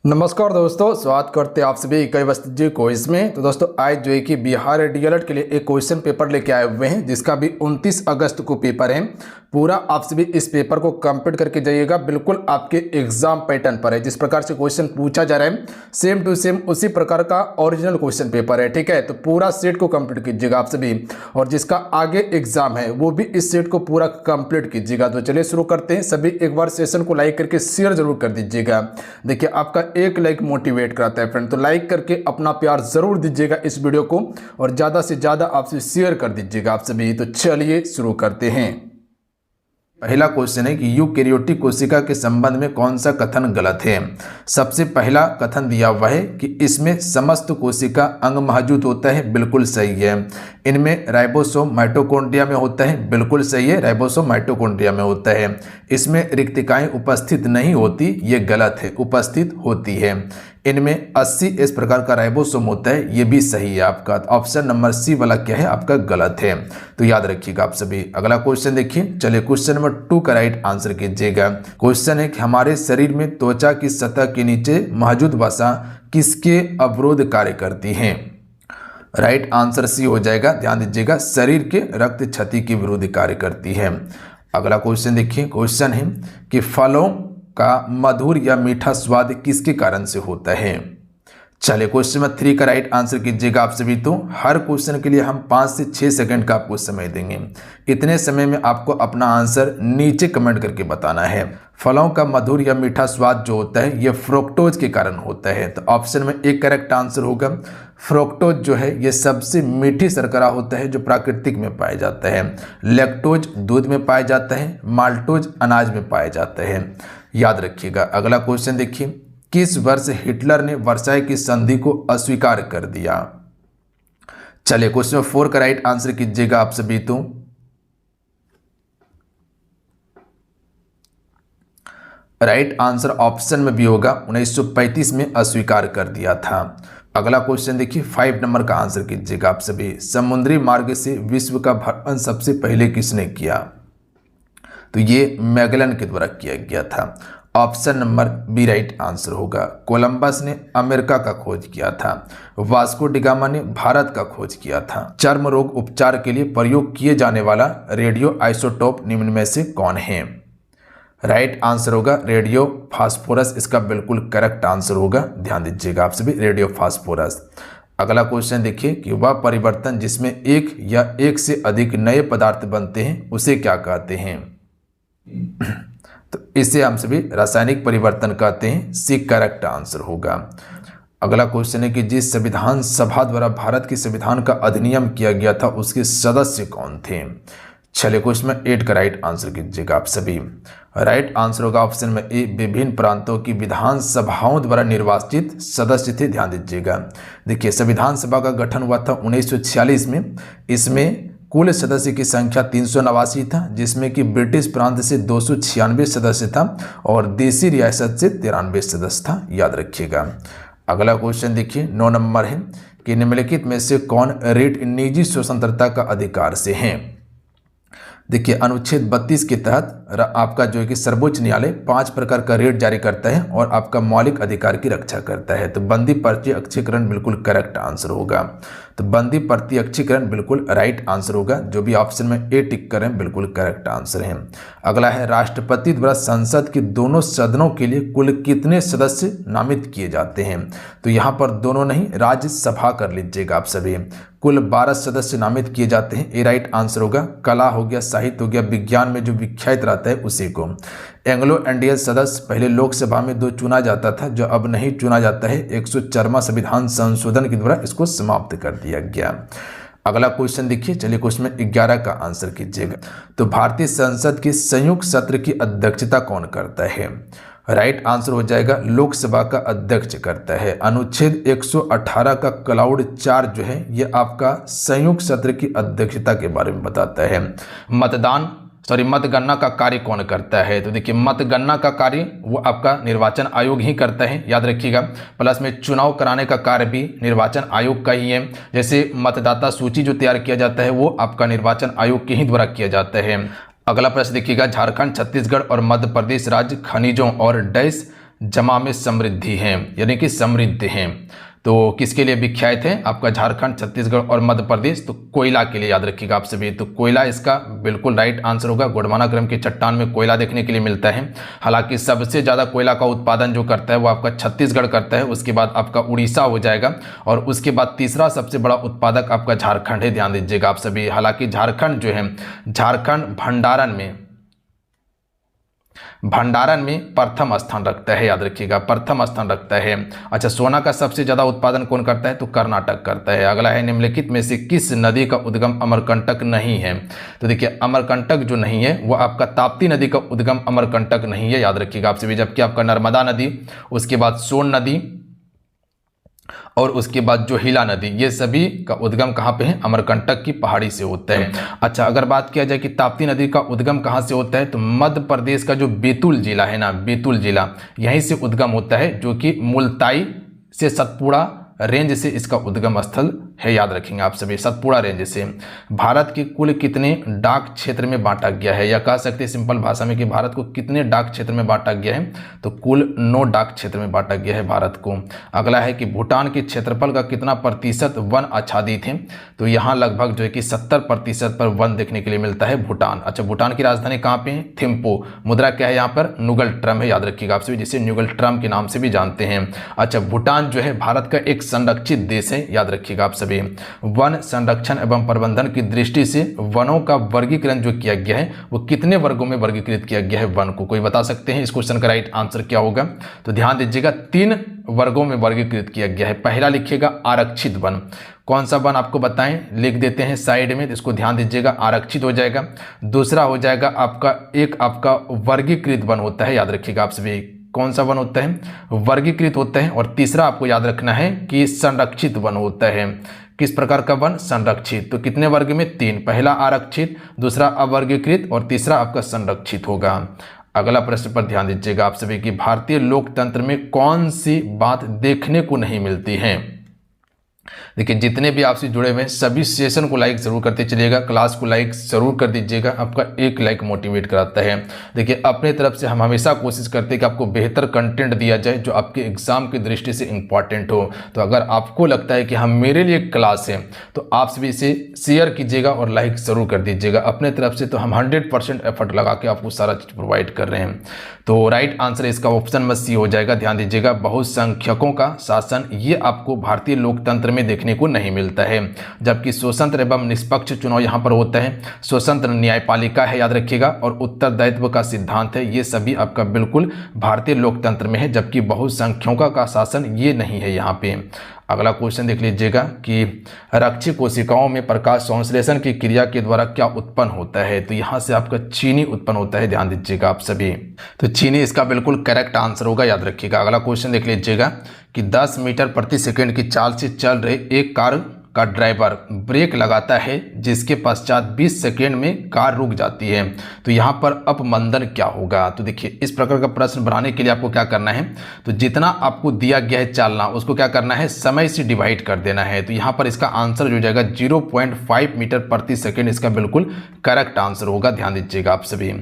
नमस्कार दोस्तों, स्वागत करते हैं आप सभी कई वस्तु जी क्विज में। तो दोस्तों आज जो है कि बिहार डीएलएड के लिए एक क्वेश्चन पेपर लेके आए हुए हैं जिसका भी 29 अगस्त को पेपर है। पूरा आप सभी इस पेपर को कंप्लीट करके जाइएगा, बिल्कुल आपके एग्जाम पैटर्न पर है। जिस प्रकार से क्वेश्चन पूछा जा रहा है सेम टू सेम उसी प्रकार का ओरिजिनल क्वेश्चन पेपर है, ठीक है। तो पूरा सेट को कंप्लीट कीजिएगा आप सभी, और जिसका आगे एग्जाम है वो भी इस सेट को पूरा कंप्लीट कीजिएगा। तो चलिए शुरू करते हैं। सभी एक बार सेशन को लाइक करके शेयर जरूर कर दीजिएगा। देखिए आपका एक लाइक मोटिवेट कराता है फ्रेंड, तो लाइक करके अपना प्यार जरूर दीजिएगा इस वीडियो को, और ज्यादा से ज्यादा आपसे शेयर कर दीजिएगा आप सभी। तो चलिए शुरू करते हैं। पहला क्वेश्चन है कि यूकैरियोटिक कोशिका के संबंध में कौन सा कथन गलत है। सबसे पहला कथन दिया हुआ है कि इसमें समस्त कोशिका अंग मौजूद होता है, बिल्कुल सही है। इनमें राइबोसोम माइटोकॉन्ड्रिया में होता है, बिल्कुल सही है, राइबोसोम माइटोकॉन्ड्रिया में होता है। इसमें रिक्तिकाएं उपस्थित नहीं होती, ये गलत है, उपस्थित होती है। इनमें 80 इस प्रकार का राइबोसोम होता है, ये भी सही है आपका। ऑप्शन नंबर सी वाला क्या है आपका, गलत है। तो याद रखिएगा आप सभी। अगला क्वेश्चन देखिए, चलिए क्वेश्चन नंबर 2 का राइट आंसर कीजिएगा। क्वेश्चन है कि हमारे शरीर में त्वचा की सतह के नीचे मौजूद वसा किसके अवरोध कार्य करती है। राइट आंसर सी हो जाएगा। ध्यान दीजिएगा, शरीर के रक्त क्षति के विरोध कार्य करती है। अगला क्वेश्चन देखिए, क्वेश्चन है कि फलों का मधुर या मीठा स्वाद किसके कारण से होता है। चलिए क्वेश्चन नंबर 3 का राइट आंसर कीजिएगा आप सभी। तो हर क्वेश्चन के लिए हम 5 से 6 सेकंड का आपको समय देंगे। इतने समय में आपको अपना आंसर नीचे कमेंट करके बताना है। फलों का मधुर या मीठा स्वाद जो होता है ये फ्रुक्टोज के कारण होता है। तो ऑप्शन में एक करेक्ट आंसर होगा। फ्रुक्टोज जो है ये सबसे मीठी शर्करा होता है जो प्राकृतिक में पाया जाता है। लैक्टोज दूध में पाया जाता है, माल्टोज अनाज में पाया जाता है। याद रखिएगा। अगला क्वेश्चन देखिए, किस वर्ष हिटलर ने वर्साई की संधि को अस्वीकार कर दिया। चलिए क्वेश्चन 4 का राइट आंसर कीजिएगा आप सभी। तो राइट आंसर ऑप्शन में भी होगा, 1935 में अस्वीकार कर दिया था। अगला क्वेश्चन देखिए 5 नंबर का आंसर कीजिएगा आप सभी। समुद्री मार्ग से विश्व का भ्रमण सबसे पहले किसने किया। तो ये मैगलन के द्वारा किया गया था। Option number B right answer होगा। कोलंबस ने अमेरिका का खोज किया था। वास्को डिगामा ने भारत का खोज किया था। चर्म रोग उपचार के लिए प्रयोग किए जाने वाला रेडियो आइसोटोप निम्न में से कौन है। राइट आंसर होगा रेडियो फास्फोरस, इसका बिल्कुल करेक्ट आंसर होगा। ध्यान दीजिएगा आप सभी, रेडियो फास्फोरस। अगला क्वेश्चन देखिए कि वह परिवर्तन जिसमें एक या एक से अधिक नए पदार्थ बनते हैं उसे क्या कहते हैं। तो इसे हम सभी रासायनिक परिवर्तन कहते हैं। सी करेक्ट आंसर होगा। अगला क्वेश्चन है कि जिस संविधान सभा द्वारा भारत के संविधान का अधिनियम किया गया था उसके सदस्य कौन थे। चलिए क्वेश्चन में 8 का राइट आंसर कीजिएगा आप सभी। राइट आंसर होगा ऑप्शन में ए, विभिन्न प्रांतों की विधान सभाओं द्वारा निर्वाचित सदस्य थे। ध्यान दीजिएगा। देखिए संविधान सभा का गठन हुआ था 1946 में। इसमें कुल सदस्य की संख्या 389 था, जिसमें कि ब्रिटिश प्रांत से 296 सदस्य था और देसी रियासत से 93 सदस्य था। याद रखिएगा। अगला क्वेश्चन देखिए 9 नंबर है कि निम्नलिखित में से कौन रेट निजी स्वतंत्रता का अधिकार से है। देखिए अनुच्छेद 32 के तहत आपका जो है कि सर्वोच्च न्यायालय 5 प्रकार का रेट जारी करता है और आपका मौलिक अधिकार की रक्षा करता है। तो बंदी पर्ची अक्षीकरण बिल्कुल करेक्ट आंसर होगा। तो बंदी पर्ची अक्षीकरण बिल्कुल राइट आंसर होगा। जो भी ऑप्शन में ए टिक करें बिल्कुल करेक्ट आंसर है। अगला है राष्ट्रपति द्वारा संसद के दोनों सदनों के लिए कुल कितने सदस्य नामित किए जाते हैं। तो यहाँ पर दोनों नहीं, राज्यसभा कर लीजिएगा आप सभी। कुल 12 सदस्य नामित किए जाते हैं। ए राइट आंसर होगा। कला हो गया, साहित्य हो गया, विज्ञान में जो विख्यात रहता है उसी को। एंग्लो इंडियन सदस्य पहले लोकसभा में 2 चुना जाता था, जो अब नहीं चुना जाता है। 104वां संविधान संशोधन के द्वारा इसको समाप्त कर दिया गया। अगला क्वेश्चन देखिए। चलिए क्वेश्चन में 11 का आंसर कीजिएगा। तो भारतीय संसद के संयुक्त सत्र की अध्यक्षता कौन करता है। राइट आंसर हो जाएगा लोकसभा का अध्यक्ष करता है। अनुच्छेद 118 का क्लाउड 4 जो है ये आपका संयुक्त सत्र की अध्यक्षता के बारे में बताता है। मतगणना का कार्य कौन करता है। तो देखिए मतगणना का कार्य वो आपका निर्वाचन आयोग ही करता है। याद रखिएगा। प्लस में चुनाव कराने का कार्य भी निर्वाचन आयोग का ही है। जैसे मतदाता सूची जो तैयार किया जाता है वो आपका निर्वाचन आयोग के ही द्वारा किया जाता है। अगला प्रश्न देखिएगा, झारखंड, छत्तीसगढ़ और मध्य प्रदेश राज्य खनिजों और डैश जमा में समृद्धि है, यानी कि समृद्ध हैं। तो किसके लिए विख्यात है? आपका झारखंड, छत्तीसगढ़ और मध्य प्रदेश। तो कोयला के लिए याद रखिएगा आप सभी। तो कोयला इसका बिल्कुल राइट आंसर होगा। गोंडवानाक्रम की चट्टान में कोयला देखने के लिए मिलता है। हालांकि सबसे ज़्यादा कोयला का उत्पादन जो करता है वो आपका छत्तीसगढ़ करता है, उसके बाद आपका उड़ीसा हो जाएगा और उसके बाद तीसरा सबसे बड़ा उत्पादक आपका झारखंड है, ध्यान दीजिएगा आप सभी। हालांकि झारखंड जो है, झारखंड भंडारण में प्रथम स्थान रखता है, याद रखिएगा प्रथम स्थान रखता है। अच्छा, सोना का सबसे ज्यादा उत्पादन कौन करता है? तो कर्नाटक करता है। अगला है, निम्नलिखित में से किस नदी का उद्गम अमरकंटक नहीं है? तो देखिए अमरकंटक जो नहीं है वो आपका ताप्ती नदी का उद्गम अमरकंटक नहीं है, याद रखिएगा आपसे भी। जबकि आपका नर्मदा नदी, उसके बाद सोन नदी और उसके बाद जो हिला नदी, ये सभी का उद्गम कहाँ पे है? अमरकंटक की पहाड़ी से होता है। अच्छा, अगर बात किया जाए कि ताप्ती नदी का उद्गम कहाँ से होता है, तो मध्य प्रदेश का जो बैतूल जिला है ना, बैतूल जिला, यहीं से उद्गम होता है, जो कि मुल्ताई से सतपुड़ा रेंज से इसका उद्गम स्थल है, याद रखेंगे आप सभी, सतपुड़ा रेंज से। भारत के कुल कितने डाक क्षेत्र में बांटा गया है, या कह सकते हैं सिंपल भाषा में कि भारत को कितने डाक क्षेत्र में बांटा गया है? तो कुल 9 डाक क्षेत्र में बांटा गया है भारत को। अगला है कि भूटान के क्षेत्रफल का कितना प्रतिशत वन आच्छादित है? तो यहाँ लगभग जो है कि 70% पर वन देखने के लिए मिलता है भूटान। अच्छा, भूटान की राजधानी कहाँ पे है? थिम्पू। मुद्रा क्या है यहाँ पर? नुगल ट्रम है, याद रखिएगा आप सभी, जिसे नुगल ट्रम के नाम से भी जानते हैं। अच्छा, भूटान जो है भारत का एक संरक्षित देश है, याद रखिएगा आप सभी। वन संरक्षण एवं प्रबंधन की दृष्टि से वनों का वर्गीकरण जो किया गया है वो कितने वर्गों में वर्गीकृत किया गया है वन को? कोई बता सकते हैं इस क्वेश्चन का राइट आंसर क्या होगा? तो ध्यान दीजिएगा 3 वर्गों में वर्गीकृत किया गया है। पहला लिखिएगा आरक्षित वन। कौन सा वन आपको बताएं, लिख देते हैं साइड में, इसको ध्यान दीजिएगा, आरक्षित हो जाएगा। दूसरा हो जाएगा आपका वर्गीकृत वन होता है, याद रखिएगा आप सभी। कौन सा वन होता है? वर्गीकृत होता है। और तीसरा आपको याद रखना है कि संरक्षित वन होता है। किस प्रकार का वन? संरक्षित। तो कितने वर्ग में? 3। पहला आरक्षित, दूसरा अवर्गीकृत और तीसरा आपका संरक्षित होगा। अगला प्रश्न पर ध्यान दीजिएगा आप सभी कि भारतीय लोकतंत्र में कौन सी बात देखने को नहीं मिलती है? देखिए, जितने भी आपसे जुड़े हुए हैं सभी सेशन को लाइक जरूर करते चलिएगा, क्लास को लाइक जरूर कर दीजिएगा, आपका एक लाइक मोटिवेट कराता है। देखिए, अपने तरफ से हम हमेशा कोशिश करते हैं कि आपको बेहतर कंटेंट दिया जाए जो आपके एग्जाम की दृष्टि से इंपॉर्टेंट हो। तो अगर आपको लगता है कि हम मेरे लिए क्लास है तो आप सभी इसे शेयर कीजिएगा और लाइक जरूर कर दीजिएगा। अपने तरफ से तो हम 100% एफर्ट लगा के आपको सारा चीज प्रोवाइड कर रहे हैं। तो राइट आंसर इसका ऑप्शन में सी हो जाएगा। ध्यान दीजिएगा, बहुसंख्यकों का शासन ये आपको भारतीय लोकतंत्र में देखने को नहीं मिलता है, जबकि स्वतंत्र एवं निष्पक्ष चुनाव यहाँ पर होता है। स्वतंत्र न्यायपालिका है, याद रखिएगा, और उत्तरदायित्व का सिद्धांत है, ये सभी आपका बिल्कुल भारतीय लोकतंत्र में है, जबकि बहुसंख्यकों का शासन ये नहीं है यहाँ पे। अगला क्वेश्चन देख लीजिएगा कि रक्षी कोशिकाओं में प्रकाश संश्लेषण की क्रिया के द्वारा क्या उत्पन्न होता है? तो यहाँ से आपका चीनी उत्पन्न होता है, ध्यान दीजिएगा आप सभी। तो चीनी इसका बिल्कुल करेक्ट आंसर होगा, याद रखिएगा। अगला क्वेश्चन देख लीजिएगा कि 10 मीटर प्रति सेकंड की चाल से चल रहे एक कार का ड्राइवर ब्रेक लगाता है, जिसके पश्चात 20 सेकेंड में कार रुक जाती है, तो यहाँ पर अपमंदन क्या होगा? तो देखिए, इस प्रकार का प्रश्न बनाने के लिए आपको क्या करना है, तो जितना आपको दिया गया है चालना उसको क्या करना है, समय से डिवाइड कर देना है। तो यहाँ पर इसका आंसर जो जाएगा 0.5 मीटर प्रति सेकेंड, इसका बिल्कुल करेक्ट आंसर होगा, ध्यान दीजिएगा आप सभी।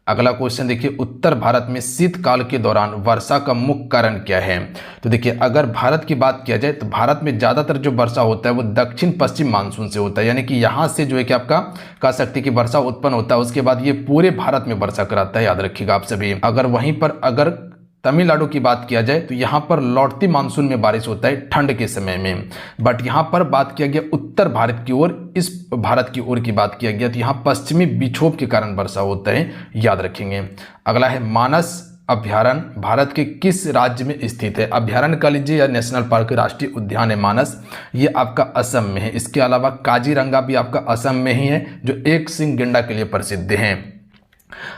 अगला क्वेश्चन देखिए, उत्तर भारत में शीतकाल के दौरान वर्षा का मुख्य कारण क्या है? तो देखिए, अगर भारत की बात किया जाए तो भारत में ज़्यादातर जो वर्षा होता है वो दक्षिण पश्चिम मानसून से होता है, यानी कि यहाँ से जो है कि आपका कह सकते हैं कि वर्षा उत्पन्न होता है, उसके बाद ये पूरे भारत में वर्षा कराता है, याद रखिएगा आप सभी। अगर वहीं पर अगर तमिलनाडु की बात किया जाए तो यहाँ पर लौटती मानसून में बारिश होता है ठंड के समय में, बट यहाँ पर बात किया गया उत्तर भारत की ओर, इस भारत की ओर की बात किया गया तो यहाँ पश्चिमी विक्षोभ के कारण वर्षा होता है, याद रखेंगे। अगला है, मानस अभ्यारण्य भारत के किस राज्य में स्थित है? अभ्यारण्य कह लीजिए या नेशनल पार्क, राष्ट्रीय उद्यान है मानस, ये आपका असम में है। इसके अलावा काजीरंगा भी आपका असम में ही है, जो एक सिंह गेंडा के लिए प्रसिद्ध है।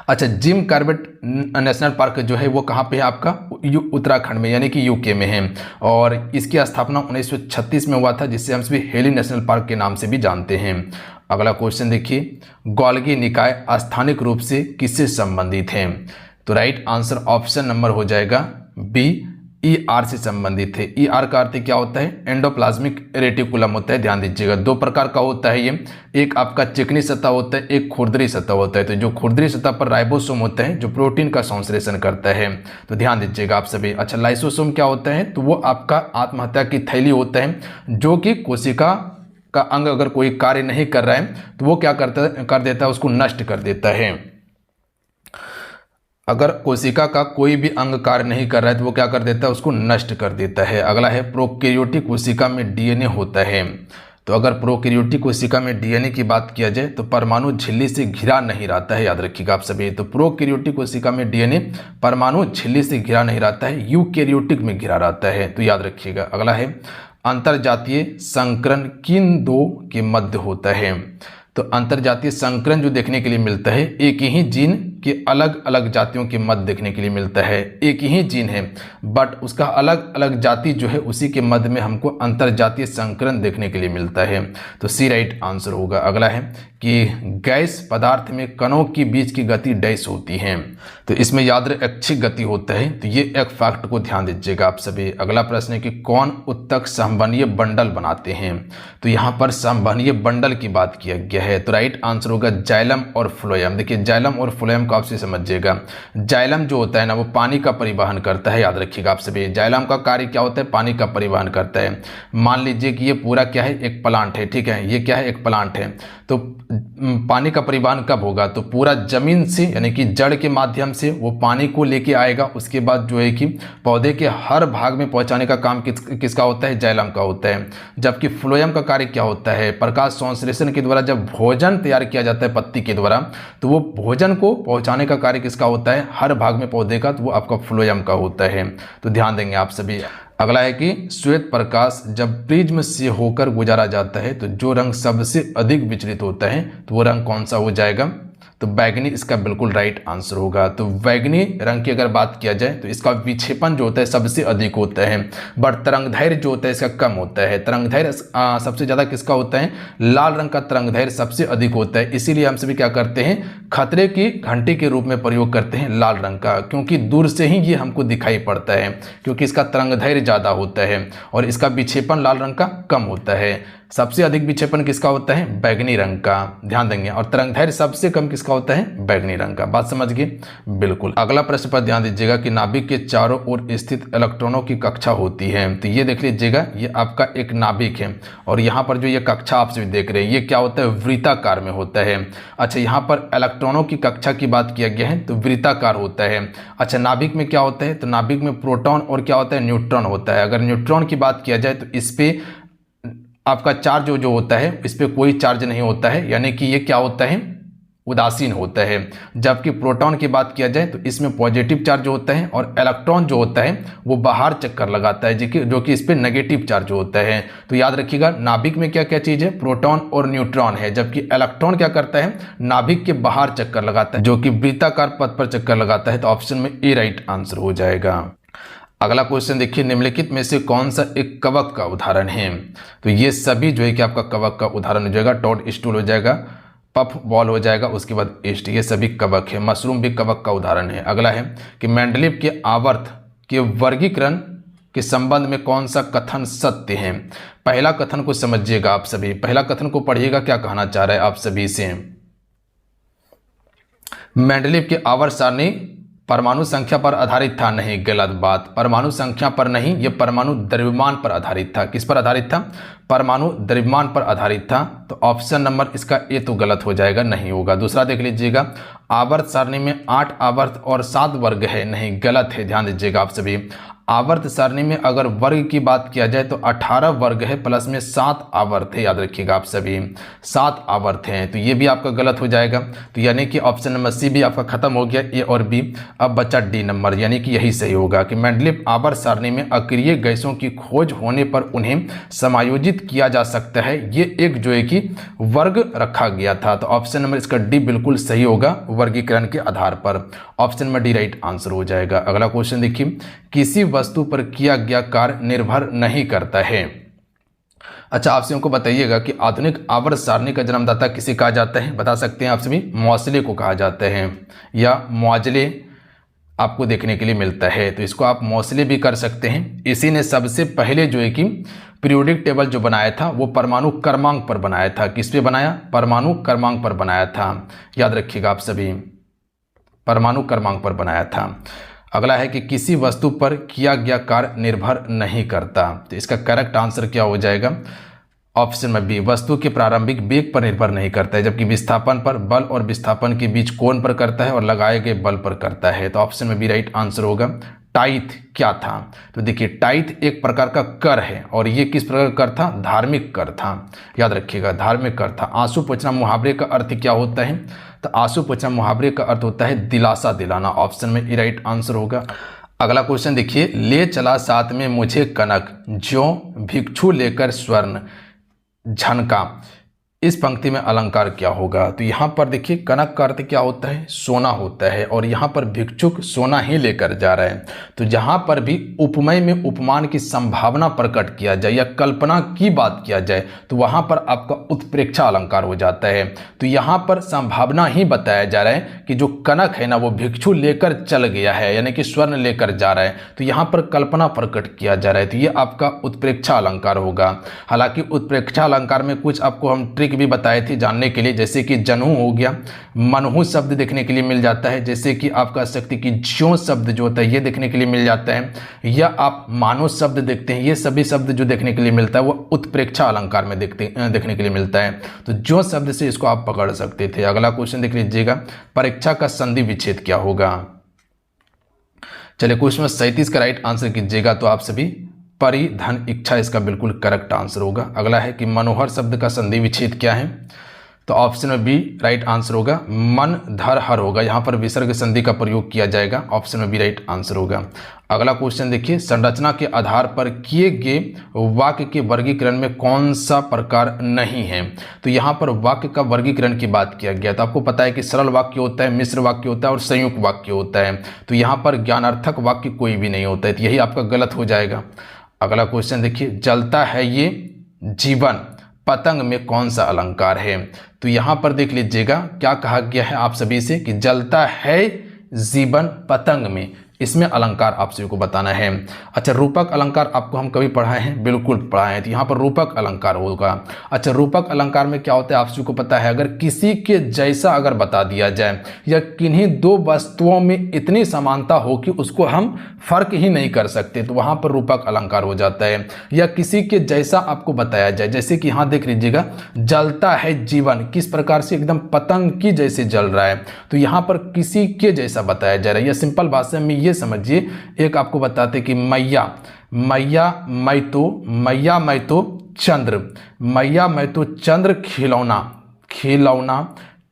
अच्छा, जिम कॉर्बेट नेशनल पार्क जो है वो कहाँ पे है? आपका उत्तराखंड में, यानी कि यूके में है, और इसकी स्थापना 1936 में हुआ था, जिससे हम सभी हेली नेशनल पार्क के नाम से भी जानते हैं। अगला क्वेश्चन देखिए, गोल्गी निकाय स्थानिक रूप से किससे संबंधित है? तो राइट आंसर ऑप्शन नंबर हो जाएगा बी, ER से संबंधित है। ER का अर्थ क्या होता है? एंडोप्लाज्मिक रेटिकुलम होता है। ध्यान दीजिएगा, दो प्रकार का होता है ये, एक आपका चिकनी सतह होता है, एक खुरदरी सतह होता है। तो जो खुरदरी सतह पर राइबोसोम होता है जो प्रोटीन का संश्लेषण करता है, तो ध्यान दीजिएगा आप सभी। अच्छा, लाइसोसोम क्या होता है? तो वो आपका आत्महत्या की थैली होता है, जो कि कोशिका का अंग अगर कोई कार्य नहीं कर रहा है तो वो क्या कर देता है, उसको नष्ट कर देता है। अगर कोशिका का कोई भी अंग कार्य नहीं कर रहा है तो वो क्या कर देता है, उसको नष्ट कर देता है। अगला है प्रोकैरियोटिक कोशिका में डीएनए होता है। तो अगर प्रोकैरियोटिक कोशिका में डीएनए की बात किया जाए तो परमाणु झिल्ली से घिरा नहीं रहता है, याद रखिएगा आप सभी। तो प्रोकैरियोटिक कोशिका में डीएनए परमाणु झिल्ली से घिरा नहीं रहता है, यूकैरियोटिक में घिरा रहता है, तो याद रखिएगा। अगला है अंतरजातीय संकरण किन दो के मध्य होता है? तो अंतरजातीय संकरण जो देखने के लिए मिलता है, एक ही जीन के अलग अलग जातियों के मध्य देखने के लिए मिलता है। एक ही जीन है बट उसका अलग अलग जाति जो है उसी के मध्य में हमको अंतरजातीय संकरण देखने के लिए मिलता है। तो सी राइट आंसर होगा। अगला है कि गैस पदार्थ में कणों के बीच की गति डैश होती है। तो इसमें याद रहे ऐच्छिक गति होता है, तो ये एक फैक्ट को ध्यान दीजिएगा आप सभी। अगला प्रश्न है कि कौन उत्तक संवहनीय बंडल बनाते हैं? तो यहाँ पर संवहनीय बंडल की बात किया गया है, तो राइट आंसर होगा जाइलम और फ्लोएम। देखिए जाइलम और फ्लोएम को आपसे समझिएगा। जाइलम जो होता है ना वो पानी का परिवहन करता है, याद रखिएगा आप सभी। जाइलम का कार्य क्या होता है? पानी का परिवहन करता है। मान लीजिए कि ये पूरा क्या है, एक प्लांट है, ठीक है, ये क्या है, एक प्लांट है। तो पानी का परिवहन कब होगा? तो पूरा जमीन से यानी कि जड़ के माध्यम से वो पानी को लेके आएगा, उसके बाद जो है कि पौधे के हर भाग में पहुंचाने का काम किसका होता है? जाइलम का होता है। जबकि फ्लोएम का कार्य क्या होता है? प्रकाश संश्लेषण के द्वारा जब भोजन तैयार किया जाता है पत्ती के द्वारा, तो वो भोजन को पहुंचाने का कार्य किसका होता है? हर भाग में पौधे का, तो वो आपका फ्लोएम का होता है। तो ध्यान देंगे आप सभी। अगला है कि श्वेत प्रकाश जब प्रिज्म से होकर गुजारा जाता है तो जो रंग सबसे अधिक विचलित होता है तो वो रंग कौन सा हो जाएगा? तो बैगनी इसका बिल्कुल राइट आंसर होगा। तो बैगनी रंग की अगर बात किया जाए तो इसका विक्षेपण जो होता है सबसे अधिक होता है, बट तरंगदैर्घ्य जो होता है इसका कम होता है। तरंगदैर्घ्य सबसे ज़्यादा किसका होता है? लाल रंग का तरंगदैर्घ्य सबसे अधिक होता है। इसीलिए हम सभी क्या करते हैं? खतरे की घंटी के रूप में प्रयोग करते हैं लाल रंग का, क्योंकि दूर से ही ये हमको दिखाई पड़ता है, क्योंकि इसका तरंगदैर्घ्य ज़्यादा होता है और इसका विक्षेपण लाल रंग का कम होता है। सबसे अधिक विक्षेपण किसका होता है? बैगनी रंग का, ध्यान देंगे। और तरंगदैर्घ्य सबसे कम किसका होता है? बैगनी रंग का। बात समझ गए? बिल्कुल। अगला प्रश्न पर ध्यान दीजिएगा कि नाभिक के चारों ओर स्थित इलेक्ट्रॉनों की कक्षा होती है। तो ये देख लीजिएगा, ये आपका एक नाभिक है और यहाँ पर जो ये कक्षा आप सभी देख रहे हैं ये क्या होता है? वृत्ताकार में होता है। अच्छा, यहाँ पर इलेक्ट्रॉनों की कक्षा की बात किया गया है तो वृत्ताकार होता है। अच्छा, नाभिक में क्या होता है? तो नाभिक में प्रोटॉन और क्या होता है? न्यूट्रॉन होता है। अगर न्यूट्रॉन की बात किया जाए तो इस पे आपका चार्ज जो होता है इस पे कोई चार्ज नहीं होता है, यानी कि ये क्या होता है? उदासीन होता है। जबकि प्रोटॉन की बात किया जाए तो इसमें पॉजिटिव चार्ज होता है और इलेक्ट्रॉन जो होता है वो बाहर चक्कर लगाता है, जो कि इस पे नेगेटिव चार्ज होता है। तो याद रखिएगा नाभिक में क्या क्या चीज़ है? प्रोटॉन और न्यूट्रॉन है, जबकि इलेक्ट्रॉन क्या करता है? नाभिक के बाहर चक्कर लगाता है, जो कि वृत्ताकार पथ पर चक्कर लगाता है। तो ऑप्शन में ए राइट आंसर हो जाएगा। अगला क्वेश्चन देखिए, निम्नलिखित में से कौन सा एक कवक का उदाहरण है? तो ये सभी जो है कि आपका कवक का उदाहरण हो जाएगा। टॉड स्टूल हो जाएगा, पफ बॉल हो जाएगा, उसके बाद ईस्ट, ये सभी कवक है। मशरूम भी कवक का उदाहरण है। अगला है कि मेंडलीव के आवर्त के वर्गीकरण के संबंध में कौन सा कथन सत्य है? पहला कथन को समझिएगा आप सभी, पहला कथन को पढ़िएगा, क्या कहना चाह रहा है आप सभी से। मेंडलीव के आवर्त सारणी परमाणु संख्या पर आधारित था, नहीं, गलत बात। परमाणु संख्या पर नहीं, यह परमाणु द्रव्यमान पर आधारित था। किस पर आधारित था? परमाणु द्रव्यमान पर आधारित था। तो ऑप्शन नंबर इसका ए तो गलत हो जाएगा, नहीं होगा। दूसरा देख लीजिएगा, आवर्त सारणी में 8 आवर्त और 7 वर्ग है, नहीं, गलत है, ध्यान दीजिएगा आप सभी। आवर्त सारणी में अगर वर्ग की बात किया जाए तो 18 वर्ग है प्लस में 7 आवर्त है, याद रखिएगा आप सभी, 7 आवर्त हैं। तो ये भी आपका गलत हो जाएगा। तो यानी कि ऑप्शन नंबर सी भी आपका खत्म हो गया, ए और बी। अब बचा डी नंबर, यानी कि यही सही होगा कि मेंडलीव आवर्त सारणी में अक्रिय गैसों की खोज होने पर उन्हें समायोजित किया जा सकता है, ये एक जो है कि वर्ग रखा गया था। तो ऑप्शन नंबर इसका डी बिल्कुल सही होगा वर्गीकरण के आधार पर। Option number D right answer हो जाएगा। अगला क्वेश्चन देखिए, किसी वस्तु पर किया गया कार्य निर्भर नहीं करता है। अच्छा, आपसे हमको बताइएगा कि आधुनिक आवर्त सारणी का जन्मदाता किसे कहा जाता है? बता सकते हैं आप सभी। मौसले को कहा जाता है या मौजले, आपको देखने के लिए मिलता है। तो इसको आप मोस्टली भी कर सकते हैं। इसी ने सबसे पहले जो है कि पीरियोडिक टेबल जो बनाया था वो परमाणु क्रमांक पर बनाया था। किस पे बनाया? परमाणु क्रमांक पर बनाया था। याद रखिएगा आप सभी, परमाणु क्रमांक पर बनाया था। अगला है कि किसी वस्तु पर किया गया कार्य निर्भर नहीं करता। तो इसका करेक्ट आंसर क्या हो जाएगा? ऑप्शन में बी, वस्तु के प्रारंभिक वेग पर निर्भर नहीं करता है, जबकि विस्थापन पर, बल और विस्थापन के बीच कोण पर करता है और लगाए गए बल पर करता है। तो ऑप्शन में बी राइट आंसर होगा। टाइथ क्या था? तो देखिए टाइथ एक प्रकार का कर है और ये किस प्रकार का कर था? धार्मिक कर था। याद रखिएगा धार्मिक कर था। आंसू पोंछना मुहावरे का अर्थ क्या होता है? तो आंसू पोंछना मुहावरे का अर्थ होता है दिलासा दिलाना। ऑप्शन में ई राइट आंसर होगा। अगला क्वेश्चन देखिए, ले चला साथ में मुझे कनक, ज्यों भिक्षु लेकर स्वर्ण झनका। इस पंक्ति में अलंकार क्या होगा? तो यहाँ पर देखिए कनक का अर्थ क्या होता है? सोना होता है और यहाँ पर भिक्षुक सोना ही लेकर जा रहे हैं। तो जहाँ पर भी उपमेय में उपमान की संभावना प्रकट किया जाए या कल्पना की बात किया जाए तो वहाँ पर आपका उत्प्रेक्षा अलंकार हो जाता है। तो यहाँ पर संभावना ही बताया जा रहा है कि जो कनक है ना वो भिक्षु लेकर चल गया है, यानी कि स्वर्ण लेकर जा रहा है। तो यहाँ पर कल्पना प्रकट किया जा रहा है। तो ये आपका उत्प्रेक्षा अलंकार होगा। हालांकि उत्प्रेक्षा अलंकार में कुछ आपको हम ट्रिक भी बताए थे जानने के लिए, जैसे कि जनु हो गया, मनहु शब्द देखने के लिए मिल जाता है, जैसे कि आप कह सकते कि ज्यों शब्द जो होता है ये देखने के लिए मिल जाता है, या आप मानो शब्द देखते हैं। ये सभी शब्द जो देखने के लिए मिलता है वो उत्प्रेक्षा अलंकार में देखने के लिए मिलता है। तो ज्यों शब्द से इसको आप पकड़ सकते थे। अगला क्वेश्चन देख लीजिएगा, परीक्षा का संधि विच्छेद क्या होगा? चलिए क्वेश्चन 37 का राइट आंसर कीजिएगा। तो आप सभी परिधन इच्छा इसका बिल्कुल करेक्ट आंसर होगा। अगला है कि मनोहर शब्द का संधि विच्छेद क्या है? तो ऑप्शन में बी राइट आंसर होगा। मन धर हर होगा, यहाँ पर विसर्ग संधि का प्रयोग किया जाएगा। ऑप्शन में बी राइट आंसर होगा। अगला क्वेश्चन देखिए, संरचना के आधार पर किए गए वाक्य के वर्गीकरण में कौन सा प्रकार नहीं है? तो यहाँ पर वाक्य का वर्गीकरण की बात किया गया। तो आपको पता है कि सरल वाक्य होता है, मिश्र वाक्य होता है और संयुक्त वाक्य होता है। तो यहाँ पर ज्ञानार्थक वाक्य कोई भी नहीं होता है, तो यही आपका गलत हो जाएगा। अगला क्वेश्चन देखिए, जलता है ये जीवन पतंग में कौन सा अलंकार है? तो यहाँ पर देख लीजिएगा क्या कहा गया है आप सभी से कि जलता है जीवन पतंग में, इसमें अलंकार आप सभी को बताना है। अच्छा, रूपक अलंकार आपको हम कभी पढ़ाए हैं? बिल्कुल पढ़ाए हैं। तो यहाँ पर रूपक अलंकार होगा। अच्छा, रूपक अलंकार में क्या होता है आप सभी को पता है? अगर किसी के जैसा अगर बता दिया जाए या किन्हीं दो वस्तुओं में इतनी समानता हो कि उसको हम फर्क ही नहीं कर सकते तो वहाँ पर रूपक अलंकार हो जाता है। या किसी के जैसा आपको बताया जाए, जैसे कि यहाँ देख लीजिएगा, जलता है जीवन, किस प्रकार से एकदम पतंग की जैसे जल रहा है। तो यहाँ पर किसी के जैसा बताया जा रहा है। या सिंपल भाषा में ये समझिए, एक आपको बताते कि मैया मैं तो चंद्र, मैया मैं तो चंद्र खिलौना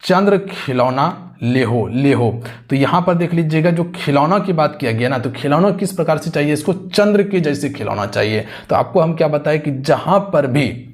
चंद्र खिलौना लेहो। तो यहाँ पर देख लीजिएगा जो खिलौना की बात किया गया ना, तो खिलौना किस प्रकार से चाहिए? इसको चंद्र के जैसे खिलौना चाहिए। तो आपको हम क्या बताएं कि जहां पर भी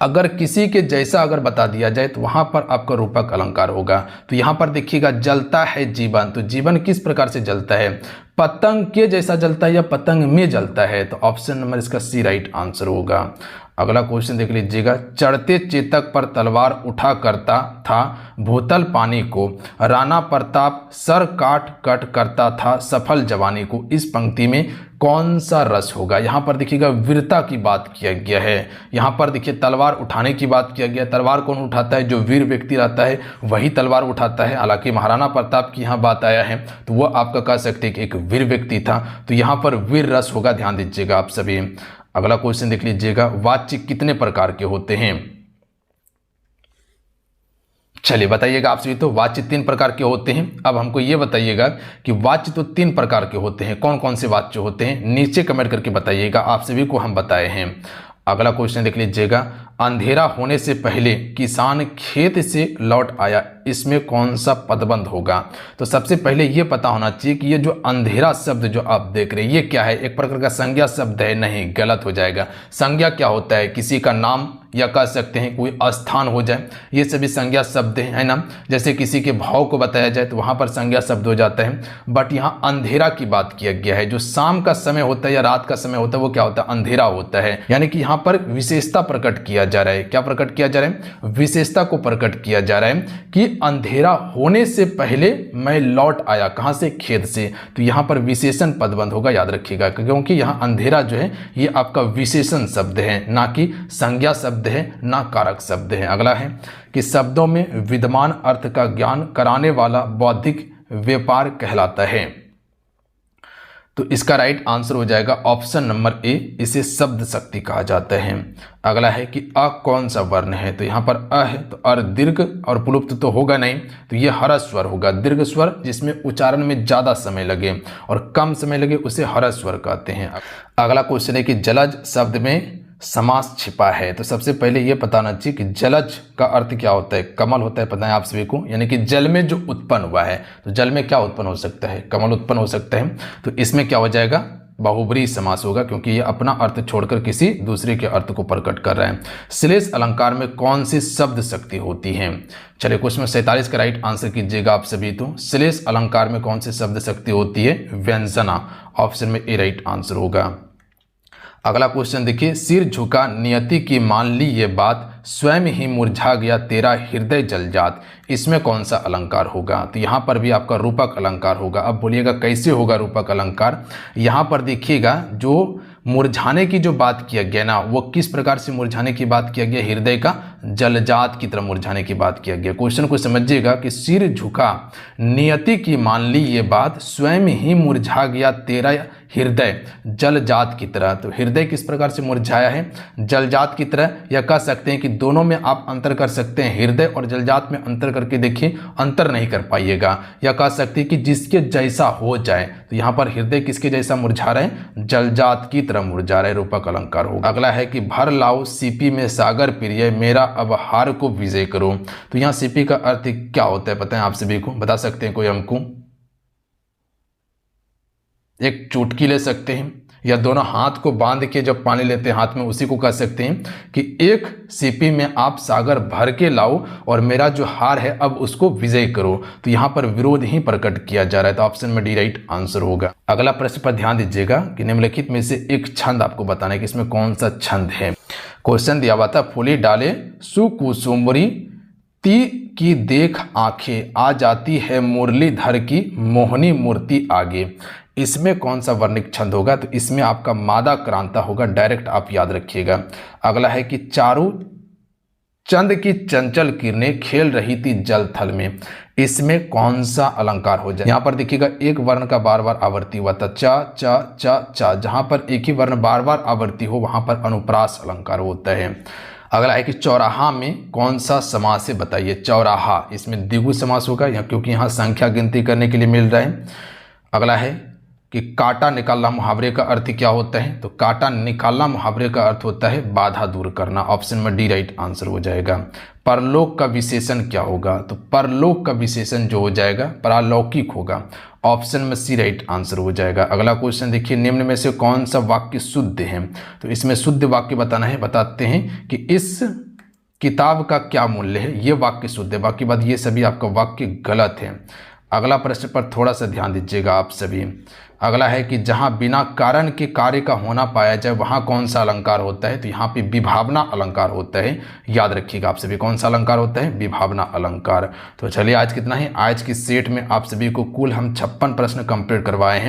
अगर किसी के जैसा अगर बता दिया जाए तो वहां पर आपका रूपक अलंकार होगा। तो यहां पर देखिएगा, जलता है जीवन, तो जीवन किस प्रकार से जलता है? पतंग के जैसा जलता है या पतंग में जलता है? तो ऑप्शन नंबर इसका सी राइट आंसर होगा। अगला क्वेश्चन देख लीजिएगा, चढ़ते चेतक पर तलवार उठा करता था भूतल पानी को, राणा प्रताप सर काट कट करता था सफल जवानी को। इस पंक्ति में कौन सा रस होगा? यहाँ पर देखिएगा वीरता की बात किया गया है। यहाँ पर देखिए तलवार उठाने की बात किया गया। तलवार कौन उठाता है? जो वीर व्यक्ति रहता है वही तलवार उठाता है। हालांकि महाराणा प्रताप की यहाँ बात आया है तो वह आपका कह सकते हैं कि एक वीर व्यक्ति था। तो यहाँ पर वीर रस होगा, ध्यान दीजिएगा आप सभी। अगला क्वेश्चन देख लीजिएगा, वाच्य कितने प्रकार के होते हैं? चलिए बताइएगा आप सभी। तो वाच्य 3 प्रकार के होते हैं। अब हमको ये बताइएगा कि वाच्य तो 3 प्रकार के होते हैं, कौन कौन से वाच्य होते हैं? नीचे कमेंट करके बताइएगा, आप सभी को हम बताए हैं। अगला क्वेश्चन देख लीजिएगा, अंधेरा होने से पहले किसान खेत से लौट आया, इसमें कौन सा पदबंध होगा? तो सबसे पहले ये पता होना चाहिए कि ये जो अंधेरा शब्द जो आप देख रहे हैं ये क्या है? एक प्रकार का संज्ञा शब्द है? नहीं, गलत हो जाएगा। संज्ञा क्या होता है? किसी का नाम या कह सकते हैं कोई स्थान हो जाए, ये सभी संज्ञा शब्द है ना। जैसे किसी के भाव को बताया जाए तो वहां पर संज्ञा शब्द हो जाता है। बट यहाँ अंधेरा की बात किया गया है। जो शाम का समय होता है या रात का समय होता है वो क्या होता है? अंधेरा होता है। यानी कि यहाँ पर विशेषता प्रकट किया जा रहा है। क्या प्रकट किया जा रहा है? विशेषता को प्रकट किया जा रहा है कि अंधेरा होने से पहले मैं लौट आया। कहां से? खेत से। तो यहां पर विशेषण पदबंध होगा, याद रखिएगा, क्योंकि यहां अंधेरा जो है ये आपका विशेषण शब्द है, ना कि संज्ञा शब्द है, ना कारक शब्द है। अगला है कि शब्दों में विद्यमान अर्थ का ज्ञान कराने वाला बौद्धिक व्यापार कहलाता है। तो इसका राइट आंसर हो जाएगा ऑप्शन नंबर ए, इसे शब्द शक्ति कहा जाता है। अगला है कि अ कौन सा वर्ण है? तो यहाँ पर अ है, तो अर दीर्घ और पुलुप्त तो होगा नहीं, तो ये हरस स्वर होगा। दीर्घ स्वर जिसमें उच्चारण में ज़्यादा समय लगे और कम समय लगे उसे हरस स्वर कहते हैं। अगला क्वेश्चन है कि जलज शब्द में समास छिपा है। तो सबसे पहले ये बताना चाहिए कि जलज का अर्थ क्या होता है? कमल होता है, पता है आप सभी को, यानी कि जल में जो उत्पन्न हुआ है। तो जल में क्या उत्पन्न हो सकता है? कमल उत्पन्न हो सकता है। तो इसमें क्या हो जाएगा? बहुब्रीहि समास होगा, क्योंकि ये अपना अर्थ छोड़कर किसी दूसरे के अर्थ को प्रकट कर रहा है। श्लेष अलंकार में कौन सी शब्द शक्ति होती है? चलिए क्वेश्चन 47 का राइट आंसर कीजिएगा आप सभी। तो श्लेष अलंकार में कौन सी शब्द शक्ति होती है? व्यंजना। ऑप्शन में ए राइट आंसर होगा। अगला क्वेश्चन देखिए, सिर झुका नियति की मान ली ये बात, स्वयं ही मुरझा गया तेरा हृदय जलजात। इसमें कौन सा अलंकार होगा? तो यहाँ पर भी आपका रूपक अलंकार होगा। अब बोलिएगा कैसे होगा रूपक अलंकार? यहाँ पर देखिएगा जो मुरझाने की जो बात किया गया ना, वो किस प्रकार से मुरझाने की बात किया गया? हृदय का जलजात की तरह मुरझाने की बात किया गया। क्वेश्चन को समझिएगा कि सिर झुका नियति की मान ली ये बात, स्वयं ही मुरझा गया तेरा हृदय जलजात की तरह। तो हृदय किस प्रकार से मुरझाया है? जलजात की तरह। या कह सकते हैं कि दोनों में आप अंतर कर सकते हैं, हृदय और जलजात में अंतर करके देखिए, अंतर नहीं कर पाइएगा। या कह सकते हैं कि जिसके जैसा हो जाए। तो यहाँ पर हृदय किसके जैसा मुरझा रहा है? जलजात की तरह मुरझा रहा है, रूपक अलंकार होगा। अगला है कि भर लाओ सीपी में सागर प्रिय, मेरा अब हार को विजय करो। तो यहाँ सीपी का अर्थ क्या होता है पता है आप सभी को? बता सकते हैं कोई हमको? एक चुटकी ले सकते हैं, या दोनों हाथ को बांध के जब पानी लेते हैं हाथ में, उसी को कह सकते हैं कि एक सीपी में आप सागर भर के लाओ और मेरा जो हार है अब उसको विजय करो। तो यहाँ पर विरोध ही प्रकट किया जा रहा है। तो ऑप्शन में डी राइट आंसर होगा। अगला प्रश्न पर ध्यान दीजिएगा कि निम्नलिखित में से एक छंद आपको बताना है कि इसमें कौन सा छंद है। क्वेश्चन दिया हुआ था, फूली डाले सुकुसुमरी ती की देख आंखें, आ जाती है मुरलीधर की मोहनी मूर्ति आगे। इसमें कौन सा वर्णिक छंद होगा? तो इसमें आपका मादा क्रांता होगा, डायरेक्ट आप याद रखिएगा। अगला है कि चारू चंद की चंचल किरणें खेल रही थी जल थल में। इसमें कौन सा अलंकार हो जाए? यहाँ पर देखिएगा एक वर्ण का बार बार आवर्ती हुआ था, चा चा चा चा। जहां पर एक ही वर्ण बार बार आवर्ती हो वहां पर अनुप्रास अलंकार होता है। अगला है कि चौराहा में कौन सा समास है बताइए? चौराहा, इसमें द्विगु समास होगा क्योंकि यहाँ संख्या गिनती करने के लिए मिल रहा है। अगला है कि काटा निकालना मुहावरे का अर्थ क्या होता है? तो काटा निकालना मुहावरे का अर्थ होता है बाधा दूर करना। ऑप्शन में डी राइट आंसर हो जाएगा। परलोक का विशेषण क्या होगा? तो परलोक का विशेषण जो हो जाएगा परालौकिक होगा। ऑप्शन में सी राइट आंसर हो जाएगा। अगला क्वेश्चन देखिए, निम्न में से कौन सा वाक्य शुद्ध है? तो इसमें शुद्ध वाक्य बताना है। बताते हैं कि इस किताब का क्या मूल्य है, ये वाक्य शुद्ध है। बाकी बात ये सभी आपका वाक्य गलत है। अगला प्रश्न पर थोड़ा सा ध्यान दीजिएगा आप सभी। अगला है कि जहां बिना कारण के कार्य का होना पाया जाए वहां कौन सा अलंकार होता है? तो यहाँ पे विभावना अलंकार होता है, याद रखिएगा आप सभी। कौन सा अलंकार होता है? विभावना अलंकार। तो चलिए आज कितना है, आज की सेट में आप सभी को कुल हम 56 प्रश्न कंप्लीट करवाए हैं।